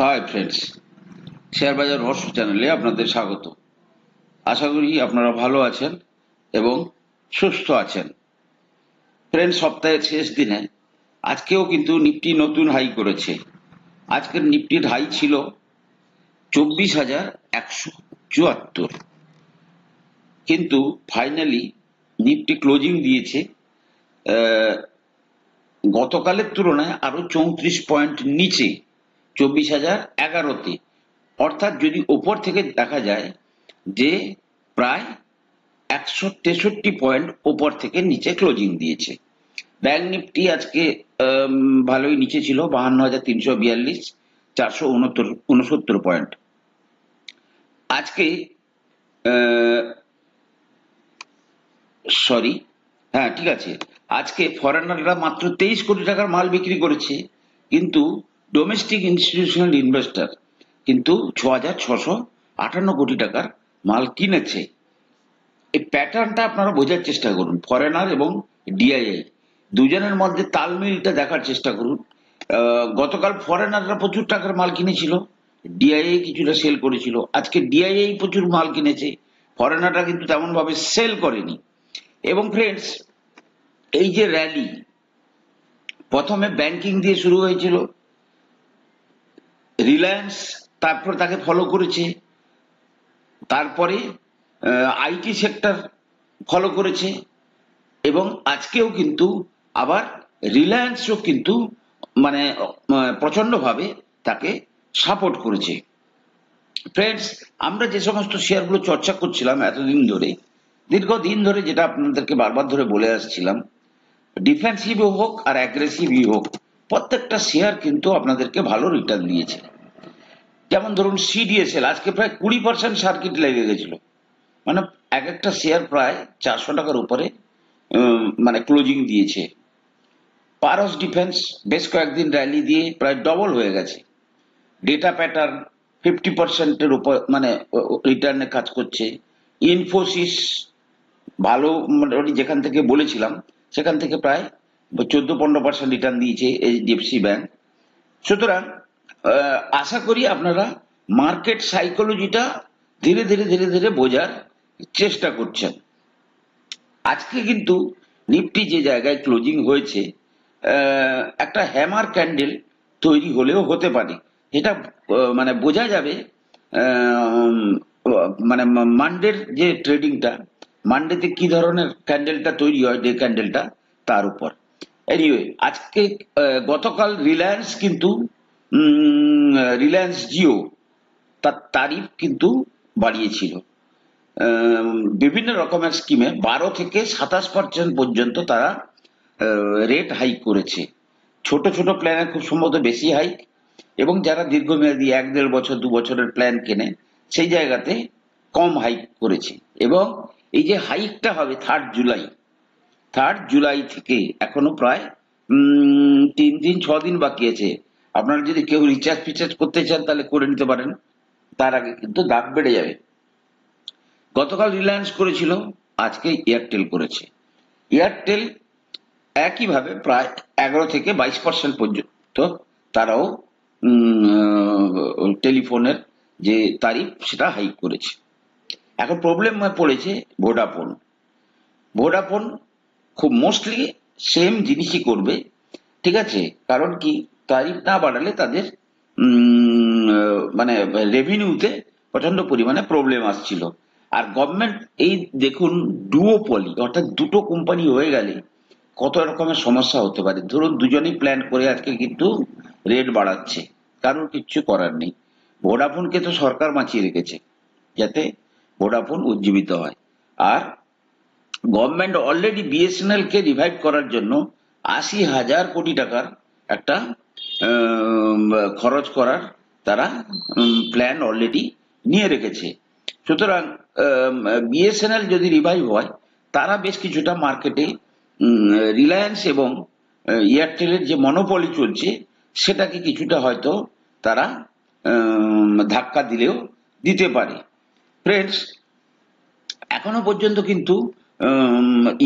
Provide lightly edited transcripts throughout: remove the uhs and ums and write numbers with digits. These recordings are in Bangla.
হাই ফ্রেন্ডস, শেয়ার বাজার রহস্য চ্যানেলে আপনাদের স্বাগত। আশা করি আপনারা ভালো আছেন এবং সুস্থ আছেন। ফ্রেন্ডস, সপ্তাহের শেষ দিনে আজকেও কিন্তু নিফটি নতুন হাই করেছে। আজকের নিফটির হাই ছিল 24,174, কিন্তু ফাইনালি নিফটি ক্লোজিং দিয়েছে গতকালের তুলনায় আরো 34 পয়েন্ট নিচে 24,011-তে। অর্থাৎ যদি ওপর থেকে দেখা যায় যে প্রায় 163 পয়েন্ট ওপর থেকে নিচে ক্লোজিং দিয়েছে। ব্যাংক নিফটি আজকে ভালোই নিচে ছিল, 52,342, 469 পয়েন্ট। আজকে সরি, হ্যাঁ ঠিক আছে, আজকে ফরেনাররা মাত্র 23 কোটি টাকার মাল বিক্রি করেছে, কিন্তু ডোমেস্টিক ইনস্টিটিউশনাল ইনভেস্টর কিন্তু 6,658 কোটি টাকার মাল কিনেছে। এই প্যাটার্নটা আপনারা বোঝার চেষ্টা করুন। ফরেনার এবং ডিআইআই দুজনের মধ্যে তালমিলটা দেখার চেষ্টা করুন। গতকাল ফরেনাররা প্রচুর টাকার মাল কিনেছিল, ডিআইআই কিছুটা সেল করেছিল। আজকে ডিআইআই প্রচুর মাল কিনেছে, ফরেনাররা কিন্তু তেমন ভাবে সেল করেনি। এবং ফ্রেন্ডস, এই যে র্যালি প্রথমে ব্যাংকিং দিয়ে শুরু হয়েছিল, রিলায়েন্স তারপর তাকে ফলো করেছে, তারপরে আইটি সেক্টর ফলো করেছে, এবং আজকেও কিন্তু আবার রিলায়েন্সও কিন্তু মানে প্রচন্ডভাবে তাকে সাপোর্ট করেছে। ফ্রেন্ডস, আমরা যে সমস্ত শেয়ারগুলো চর্চা করছিলাম এতদিন ধরে, দীর্ঘদিন ধরে, যেটা আপনাদেরকে বারবার ধরে বলে আসছিলাম, ডিফেন্সিভ হোক আর অ্যাগ্রেসিভই হোক, প্রত্যেকটা শেয়ার কিন্তু আপনাদেরকে ভালো রিটার্ন দিয়েছে। যেমন ধরুন সিডিএসএল আজকে প্রায় 20% সার্কিট লেগে গেছিল, মানে এক একটা শেয়ার প্রায় 400 টাকার উপরে মানে ক্লোজিং দিয়েছে। পারস ডিফেন্স বেশ কয়েকদিন র্যালি দিয়ে প্রায় ডবল হয়ে গেছে। ডেটা প্যাটার্ন 50%-এর উপর মানে রিটার্নে কাজ করছে। ইনফোসিস ভালো, মোটামুটি যেখান থেকে বলেছিলাম সেখান থেকে প্রায় 14-15% রিটার্ন দিয়েছে এইচডিএফসি ব্যাংক। সুতরাং আশা করি আপনারা মার্কেট সাইকোলজিটা ধীরে ধীরে ধীরে ধীরে বোঝার চেষ্টা করছেন। আজকে কিন্তু নিফটি যে জায়গায় ক্লোজিং হয়েছে, একটা হ্যামার ক্যান্ডেল তৈরি হলেও হতে পারে। এটা মানে বোঝা যাবে মানে মানডের যে ট্রেডিংটা, মানডেতে কি ধরনের ক্যান্ডেলটা তৈরি হয়, ডে ক্যান্ডেলটা, তার উপর। এনিওয়ে, আজকে গতকাল রিলায়েন্স কিন্তু রিলায়েন্স জিও তার তারিফ কিন্তু বাড়িয়েছিল। বিভিন্ন রকমের স্কিমে 12 থেকে 27% পর্যন্ত তারা রেট হাইক করেছে। ছোট ছোট প্ল্যানে খুব সম্ভবত বেশি হাইক, এবং যারা দীর্ঘমেয়াদী 1-1.5 বছর 2 বছরের প্ল্যান কেনে সেই জায়গাতে কম হাইক করেছে। এবং এই যে হাইকটা হবে 3 জুলাই থেকে, এখনো প্রায় 6 দিন বাকি আছে। আপনারা যদি কেউ রিচার্জ ফিচার্জ করতে চান তাহলে করে নিতে পারেন, তার আগে কিন্তু দাম বেড়ে যাবে। গতকাল রিলায়েন্স করেছিল, আজকে এয়ারটেল করেছে। এয়ারটেল একইভাবে প্রায় 11 থেকে 22% পর্যন্ত তারাও টেলিফোনের যে তারিফ সেটা হাইক করেছে। এখন প্রবলেম পড়েছে ভোডাফোন খুব মোস্টলি সেম জিনিসই করবে, ঠিক আছে? কারণ কি, তারিফ না বাড়ালে তাদের মানে রেভিনিউতে প্রচন্ড পরিমাণে প্রবলেম আসছিল। আর গভর্নমেন্ট এই দেখুন ডুওপলি, অর্থাৎ দুটো কোম্পানি হয়ে গেলে কত রকমের সমস্যা হতে পারে। ধরুন দুজনেই প্ল্যান করে আজকে কিন্তু রেট বাড়াচ্ছে, কারোর কিচ্ছু করার নেই। ভোডাফোনকে তো সরকার বাঁচিয়ে রেখেছে যাতে ভোডাফোন উজ্জীবিত হয়। আর গভর্নমেন্ট অলরেডি বিএসএনএল কে রিভাইভ করার জন্য 80,000 কোটি টাকার একটা খরচ করার তারা প্ল্যান অলরেডি নিয়ে রেখেছে। সুতরাং বিএসএনএল যদি রিভাইভ হয়, তারা বেশ কিছুটা মার্কেটে রিলায়েন্স এবং এয়ারটেলের যে মনোপলি চলছে সেটাকে কিছুটা হয়তো তারা ধাক্কা দিলেও দিতে পারে। ফ্রেন্ডস, এখনো পর্যন্ত কিন্তু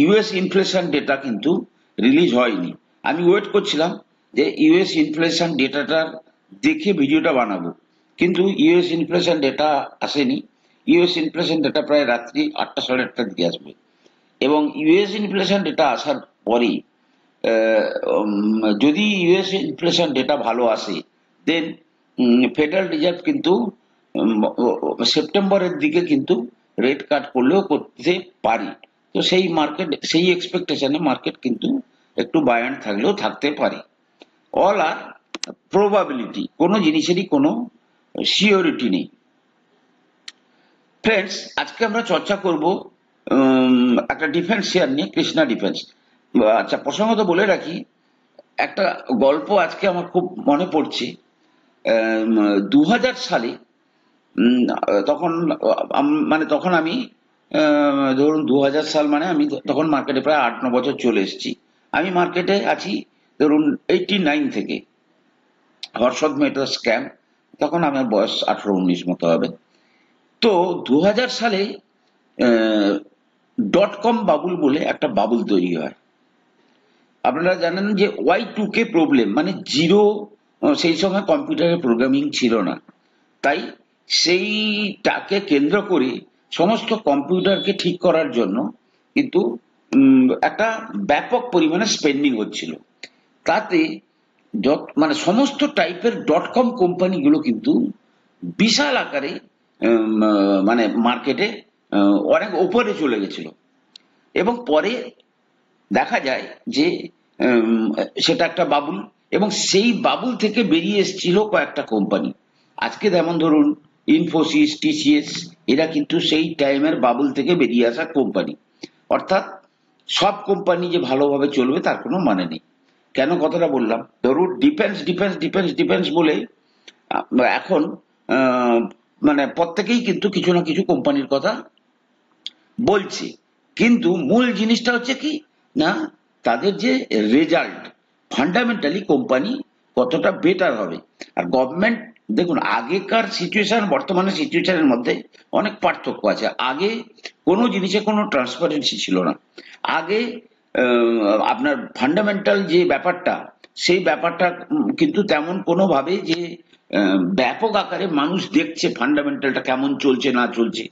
ইউএস ইনফ্লেশন ডেটা কিন্তু রিলিজ হয়নি। আমি ওয়েট করছিলাম যে ইউএস ইনফ্লেশন ডেটাটার দেখে ভিডিওটা বানাবো, কিন্তু ইউএস ইনফ্লেশন ডেটা আসেনি। ইউএস ইনফ্লেশন ডেটা প্রায় রাত্রি 8টা সাড়ে 8টার দিকে আসবে, এবং ইউএস ইনফ্লেশন ডেটা আসার পরে যদি ইউএস ইনফ্লেশন ডেটা ভালো আসে, দেন ফেডারেল রিজার্ভ কিন্তু সেপ্টেম্বরের দিকে কিন্তু রেট কাট করলেও করতে পারি। তো সেই মার্কেট, সেই এক্সপেকটেশনে মার্কেট কিন্তু একটু বায়ান্ট থাকলেও থাকতে পারে। অল আর প্রবাবিলিটি, কোনো জিনিসেরই কোনো সিওরিটি নেই। ফ্রেন্ডস, আজকে আমরা চর্চা করব একটা ডিফেন্স শেয়ার নিয়ে, কৃষ্ণা ডিফেন্স। আচ্ছা, প্রসঙ্গত বলে রাখি, একটা গল্প আজকে আমার খুব মনে পড়ছে। 2000 সালে তখন মানে তখন আমি ধরুন 2000 সাল মানে আমি তখন মার্কেটে প্রায় 8-9 বছর চলে এসেছি। আমি মার্কেটে আছি ধরুন 89 থেকে, হর্ষদ মেহতা স্ক্যাম, তখন আমার বয়স 18-19 মতো হবে। তো 2000 সালে .com বাবুল বলে একটা বাবুল তৈরি হয়। আপনারা জানেন যে Y2K প্রবলেম, মানে জিরো, সেই সময় কম্পিউটারে প্রোগ্রামিং ছিল না, তাই সেইটাকে কেন্দ্র করে সমস্ত কম্পিউটারকে ঠিক করার জন্য কিন্তু একটা ব্যাপক পরিমাণে স্পেন্ডিং হচ্ছিল। তাতে মানে সমস্ত টাইপের .com কোম্পানিগুলো কিন্তু বিশাল আকারে মানে মার্কেটে অনেক ওপরে চলে গেছিল, এবং পরে দেখা যায় যে সেটা একটা বাবুল, এবং সেই বাবুল থেকে বেরিয়ে এসেছিল কয়েকটা কোম্পানি। আজকে যেমন ধরুন ইনফোসিস, টিসিএস, এরা কিন্তু সেই টাইমের বাবুল থেকে বেরিয়ে আসা কোম্পানি। অর্থাৎ সব কোম্পানি যে ভালোভাবে চলবে তার কোনো মানে নেই। কেন কথাটা বললাম? ধরুন ডিফেন্স ডিফেন্স ডিফেন্স ডিফেন্স বলে এখন মানে প্রত্যেকেই কিন্তু কিছু না কিছু কোম্পানির কথা বলছে, কিন্তু মূল জিনিসটা হচ্ছে কি না, তাদের যে রেজাল্ট, ফান্ডামেন্টালি কোম্পানি কতটা বেটার হবে। আর গভর্নমেন্ট, দেখুন আগেকার সিচুয়েশন বর্তমানে সিচুয়েশনের মধ্যে অনেক পার্থক্য আছে। আগে কোনো জিনিসে কোনো ট্রান্সপারেন্সি ছিল না। আগে আপনার ফান্ডামেন্টাল যে ব্যাপারটা, সেই ব্যাপারটা কিন্তু তেমন কোনোভাবে যে ব্যাপক আকারে মানুষ দেখছে ফান্ডামেন্টালটা কেমন চলছে না চলছে,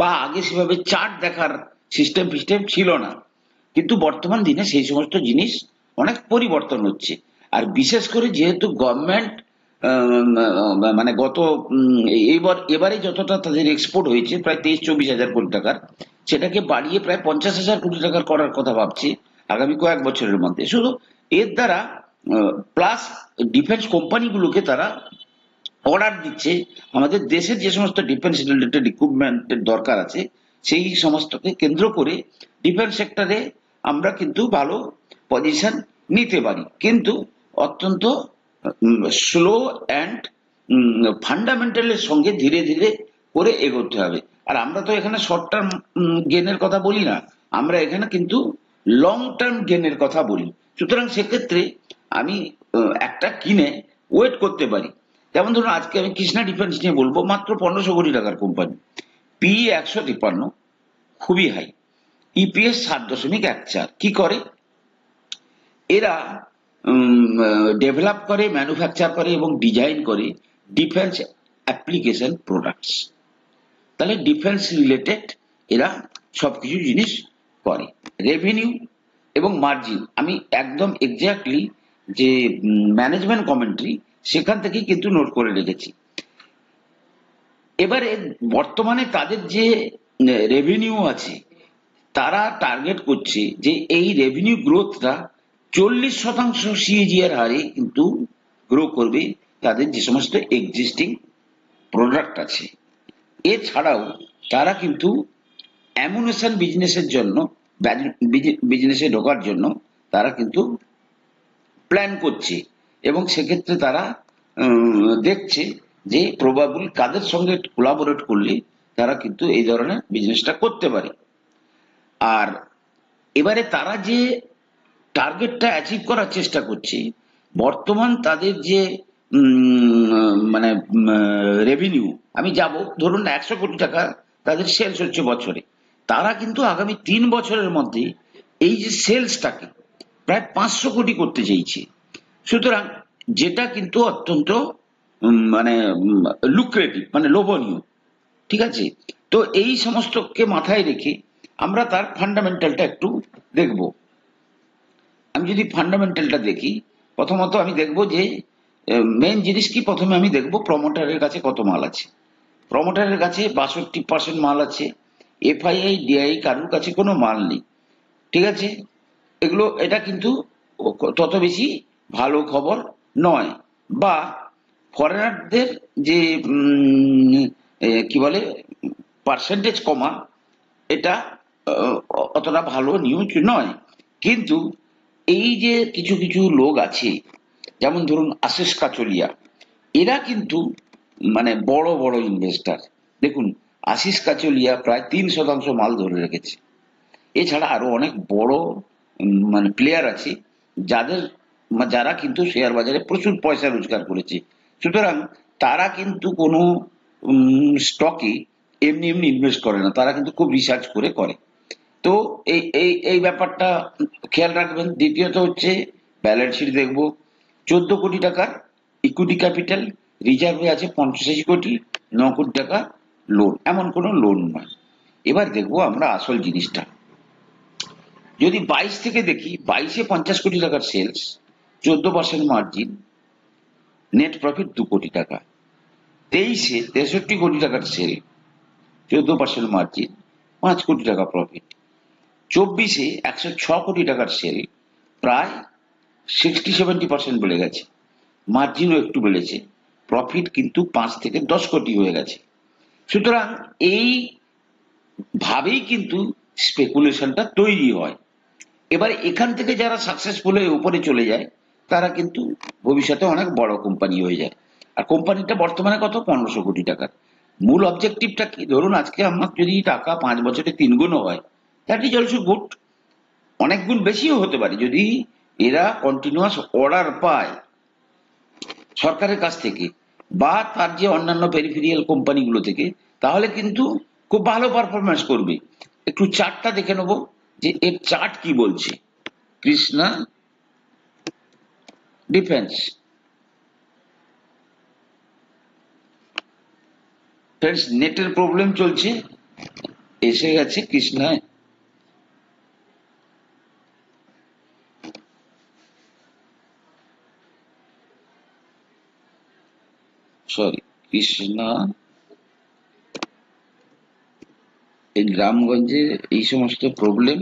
বা আগে সেভাবে চার্ট দেখার সিস্টেম ফিস্টেম ছিল না। কিন্তু বর্তমান দিনে সেই সমস্ত জিনিস অনেক পরিবর্তন হচ্ছে। আর বিশেষ করে যেহেতু গভর্নমেন্ট মানে গত এবারে যতটা তাদের এক্সপোর্ট হয়েছে প্রায় 23-24 হাজার কোটি টাকার, সেটাকে বাড়িয়ে প্রায় 50,000 কোটি টাকার করার কথা ভাবছে আগামী কয়েক বছরের মধ্যে। শুধু এর দ্বারা প্লাস ডিফেন্স কোম্পানিগুলোকে তারা অর্ডার দিচ্ছে আমাদের দেশের যে সমস্ত ডিফেন্স রিলেটেড ইকুইপমেন্টের দরকার আছে, সেই সমস্তকে কেন্দ্র করে ডিফেন্স সেক্টরে আমরা কিন্তু ভালো পজিশন নিতে পারি, কিন্তু অত্যন্ত স্লো অ্যান্ড ফান্ডামেন্টালের সঙ্গে ধীরে ধীরে করে এগোতে হবে। আর আমরা তো এখানে শর্ট টার্ম গেনের কথা বলি না, আমরা এখানে কিন্তু লং টার্ম গেনের কথা বলি। সুতরাং সেক্ষেত্রে আমি একটা কিনে ওয়েট করতে পারি। যেমন ধরুন আজকে আমি কৃষ্ণা ডিফেন্স নিয়ে বলবো, মাত্র 1500 কোটি টাকার কোম্পানি, পি 153, খুবই হাই, ইপিএস 7.14। কি করে এরা? ডেভেলপ করে, ম্যানুফ্যাকচার করে এবং ডিজাইন করে ডিফেন্স অ্যাপ্লিকেশন প্রোডাক্টস। তাহলে ডিফেন্স রিলেটেড এরা সবকিছু জিনিস করে। রেভিনিউ এবং মার্জিন আমি একদম এক্স্যাক্টলি যে ম্যানেজমেন্ট কমেন্ট্রি সেখান থেকে কিন্তু নোট করে রেখেছি। এবারে বর্তমানে তাদের যে রেভিনিউ আছে, তারা টার্গেট করছে যে এই রেভিনিউ গ্রোথটা 40% সিএজিআর হারে কিন্তু গ্রো করবে তাদের যে সমস্ত এক্সিস্টিং প্রোডাক্ট আছে। এছাড়াও তারা কিন্তু অ্যামুনেশন বিজনেসের জন্য, বিজনেসে ঢোকার জন্য তারা কিন্তু প্ল্যান করছে, এবং সেক্ষেত্রে তারা দেখছে যে প্রবাবল কাদের সঙ্গে কোলাবোরেট করলে তারা কিন্তু এই ধরনের বিজনেসটা করতে পারে। আর এবারে তারা যে টার্গেটটা অ্যাচিভ করার চেষ্টা করছে, বর্তমান তাদের যে মানে রেভিনিউ, আমি যাব ধরুন 100 কোটি টাকা তাদের সেলস হচ্ছে বছরে, তারা কিন্তু আগামী 3 বছরের মধ্যে এই যে সেলসটাকে প্রায় 500 কোটি করতে চাইছে। সুতরাং যেটা কিন্তু অত্যন্ত মানে লুক্রেটিভ, মানে লোভনীয়। ঠিক আছে? তো এই সমস্তকে মাথায় রেখে আমরা তার ফান্ডামেন্টালটা একটু দেখব। আমি যদি ফান্ডামেন্টালটা দেখি, প্রথমত আমি দেখব যে মেন জিনিস কি, প্রথমে আমি দেখব প্রমোটারের কাছে কত মাল আছে। প্রমোটারের কাছে 62% মাল আছে। এফআইআই ডিআই কারোর কাছে কোনো মাল নেই। ঠিক আছে? এটা কিন্তু তত বেশি ভালো খবর নয়। বা ফরেনারদের যে কি বলে পার্সেন্টেজ কমা, এটা অতটা ভালো নিউজ নয়। কিন্তু এই যে কিছু কিছু লোক আছে, যেমন ধরুন আশিস কাচলিয়া, এরা কিন্তু মানে বড় বড় ইনভেস্টার। দেখুন, আশিস কাচলিয়া প্রায় 3% মাল ধরে রেখেছে। এছাড়া আরো অনেক বড় মানে প্লেয়ার আছে, যাদের যারা কিন্তু শেয়ার বাজারে প্রচুর পয়সা রোজগার করেছে। সুতরাং তারা কিন্তু কোনো স্টকে এমনি এমনি ইনভেস্ট করে না, তারা কিন্তু খুব রিসার্চ করে করে। তো এই এই এই ব্যাপারটা খেয়াল রাখবেন। দ্বিতীয়ত হচ্ছে ব্যালেন্স শিট দেখবো। 14 কোটি টাকার ইকুইটি ক্যাপিটাল, রিজার্ভে আছে 85 কোটি, 9 কোটি টাকা লোন, এমন কোনো লোন নয়। এবার দেখবো আমরা আসল জিনিসটা। যদি 22 থেকে দেখি, 22-এ 50 কোটি টাকার সেলস, 14% মার্জিন, নেট প্রফিট 2 কোটি টাকা। 23-এ 63 কোটি টাকার সেল, 14% মার্জিন, 5 কোটি টাকা প্রফিট। 24-এ 106 কোটি টাকার সেল, প্রায় 60-70% বেড়ে গেছে, মার্জিনও একটু বেড়েছে, প্রফিট কিন্তু 5 থেকে 10 কোটি হয়ে গেছে। সুতরাং এই ভাবেই কিন্তু স্পেকুলেশনটা তৈরি হয়। এবার এখান থেকে যারা সাকসেসফুল হয়ে উপরে চলে যায়, তারা কিন্তু ভবিষ্যতে অনেক বড় কোম্পানি হয়ে যায়। আর কোম্পানিটা বর্তমানে কত? 1500 কোটি টাকার। মূল অবজেক্টিভটা কি? ধরুন আজকে আমার যদি টাকা 5 বছরে 3 গুণও হয়, দ্যাট ইজ অলসো গুড। অনেক গুণ বেশিও হতে পারে যদি এরা কন্টিনিউয়াস অর্ডার পায় সরকারের কাছ থেকে বা তার যে অন্যান্য পেরিফেরিয়াল কোম্পানিগুলো থেকে, তাহলে কিন্তু খুব ভালো পারফরমেন্স করবে। একটু চার্টটা দেখে নেবো যে এর চার্ট কি বলছে। কৃষ্ণা ডিফেন্স, ফ্রেন্ডস নেটের প্রবলেম চলছে, এসে গেছে কৃষ্ণা, সরি কৃষ্ণা, এই গ্রামগঞ্জে এই সমস্ত প্রবলেম।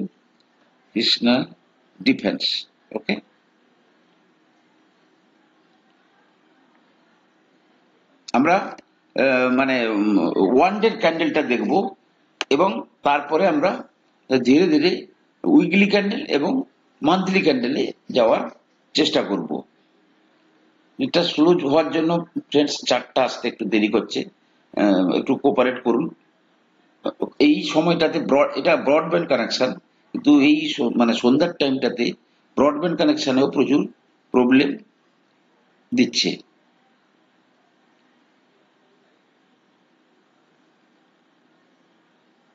কৃষ্ণা ডিফেন্স, ওকে। আমরা মানে ওয়ান ডে ক্যান্ডেলটা দেখব এবং তারপরে আমরা ধীরে ধীরে উইকলি ক্যান্ডেল এবং মান্থলি ক্যান্ডেলে যাওয়ার চেষ্টা করব। এটা স্লো হওয়ার জন্য ফ্রেন্ডস চারটা আসতে একটু দেরি করছে, একটু কোপারেট করুন। এই সময়টাতে এটা ব্রডব্যান্ড কানেকশন, কিন্তু এই মানে সন্ধ্যার টাইমটাতে ব্রডব্যান্ড কানেকশনেও প্রচুর প্রবলেম দিচ্ছে।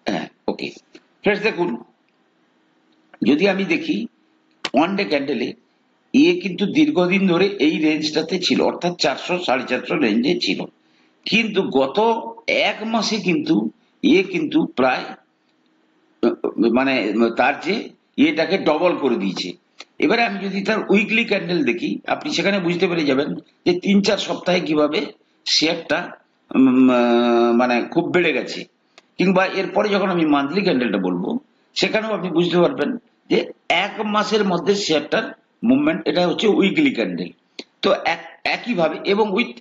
হ্যাঁ, ওকে ফ্রেন্ডস, দেখুন যদি আমি দেখি ওয়ান ডে ক্যান্ডেলে, কিন্তু দীর্ঘদিন ধরে এই রেঞ্জটাতে ছিল, অর্থাৎ 400-450 রেঞ্জে ছিল। কিন্তু গত 1 মাসে কিন্তু কিন্তু প্রায় মানে তার যে এটাকে ডবল করে দিয়েছে। এবারে আমি যদি তার উইকলি ক্যান্ডেল দেখি, আপনি সেখানে বুঝতে পেরে যাবেন যে 3-4 সপ্তাহে কিভাবে শেয়ারটা মানে খুব বেড়ে গেছে। কিংবা এরপরে যখন আমি মান্থলি ক্যান্ডেলটা বলবো, সেখানেও আপনি বুঝতে পারবেন যে 1 মাসের মধ্যে শেয়ারটার মুভমেন্ট, এটা হচ্ছে উইকলি ক্যান্ডেল। তো একইভাবে এবং উইথ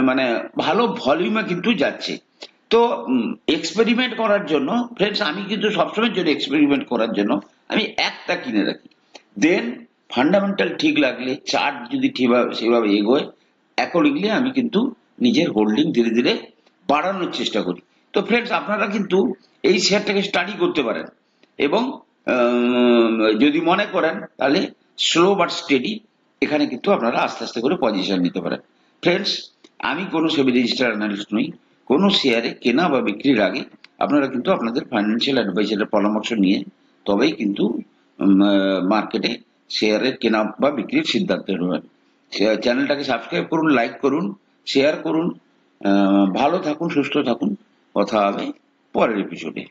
মানে ভালো ভলিউমে কিন্তু যাচ্ছে। তো এক্সপেরিমেন্ট করার জন্য ফ্রেন্ডস, আমি কিন্তু সবসময়ের জন্য এক্সপেরিমেন্ট করার জন্য আমি একটা কিনে রাখি। দেন ফান্ডামেন্টাল ঠিক লাগলে, চার্ট যদি সেভাবে এগোয়, অ্যাকর্ডিংলি আমি কিন্তু নিজের হোল্ডিং ধীরে ধীরে বাড়ানোর চেষ্টা করি। তো ফ্রেন্ডস, আপনারা কিন্তু এই শেয়ারটাকে স্টাডি করতে পারেন এবং যদি মনে করেন তাহলে স্লো বাট স্টেডি এখানে কিন্তু আপনারা আস্তে আস্তে করে পজিশন নিতে পারেন। ফ্রেন্ডস, আমি কোনো সেবি রেজিস্টার অ্যানালিস্ট নই। কোনো শেয়ারে কেনা বা বিক্রির আগে আপনারা কিন্তু আপনাদের ফাইন্যান্সিয়াল অ্যাডভাইজারের পরামর্শ নিয়ে তবেই কিন্তু মার্কেটে শেয়ারের কেনা বা বিক্রির সিদ্ধান্ত নেবেন। চ্যানেলটাকে সাবস্ক্রাইব করুন, লাইক করুন শেয়ার করুন। ভালো থাকুন, সুস্থ থাকুন। কথা হবে পরের এপিসোডে।